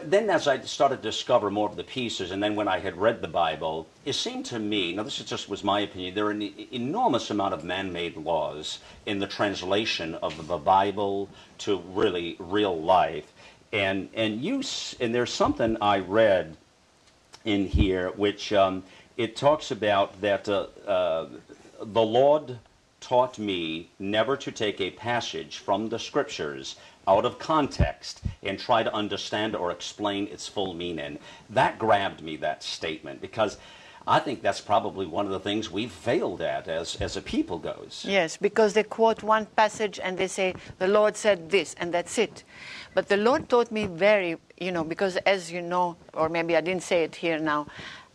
But then as I started to discover more of the pieces, and then when I had read the Bible, it seemed to me, now this was my opinion, there are an enormous amount of man-made laws in the translation of the Bible to really real life. And there's something I read in here which it talks about that the Lord taught me never to take a passage from the Scriptures out of context and try to understand or explain its full meaning. That grabbed me, that statement, because I think that's probably one of the things we've failed at as a people goes. Yes, because they quote one passage and they say, the Lord said this, and that's it. But the Lord taught me because as you know, or maybe I didn't say it here now,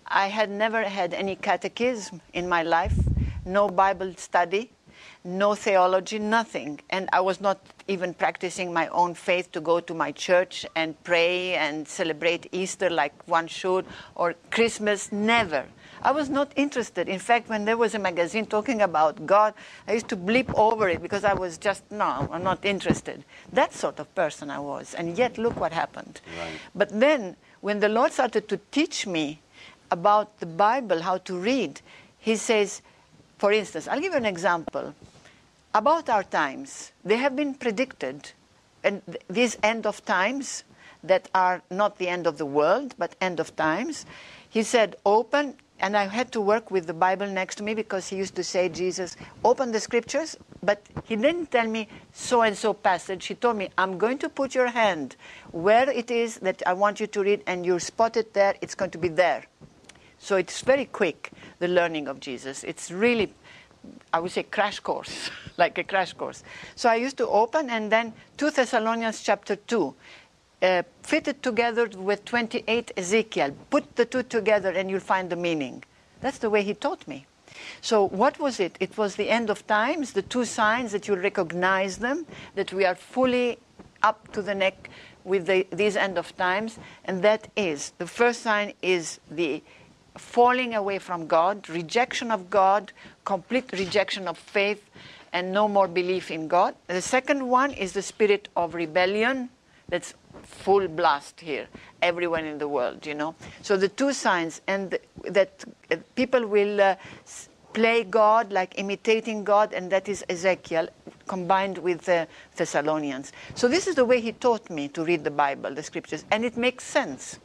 I had never had any catechism in my life, no Bible study, no theology, nothing. And I was not even practicing my own faith to go to my church and pray and celebrate Easter like one should, or Christmas, never. I was not interested. In fact, when there was a magazine talking about God, I used to bleep over it because I was just, no, I'm not interested. That sort of person I was. And yet, look what happened. Right. But then, when the Lord started to teach me about the Bible, how to read, he says, for instance, I'll give you an example. About our times, they have been predicted, and these end of times that are not the end of the world, but end of times, he said, open, and I had to work with the Bible next to me because he used to say, Jesus, open the Scriptures, but he didn't tell me so-and-so passage. He told me, I'm going to put your hand where it is that I want you to read, and you spot it there, it's going to be there. So it's very quick, the learning of Jesus. It's really, I would say, crash course, like a crash course. So I used to open, and then 2 Thessalonians chapter 2, fit it together with 28 Ezekiel. Put the two together and you'll find the meaning. That's the way he taught me. So what was it? It was the end of times, the two signs that you'll recognize them, that we are fully up to the neck with these end of times. And that is, the first sign is the falling away from God, rejection of God, complete rejection of faith, and no more belief in God. The second one is the spirit of rebellion. That's full blast here, everyone in the world, So the two signs, and that people will play God, like imitating God, and that is Ezekiel, combined with the Thessalonians. So this is the way he taught me to read the Bible, the Scriptures, and it makes sense.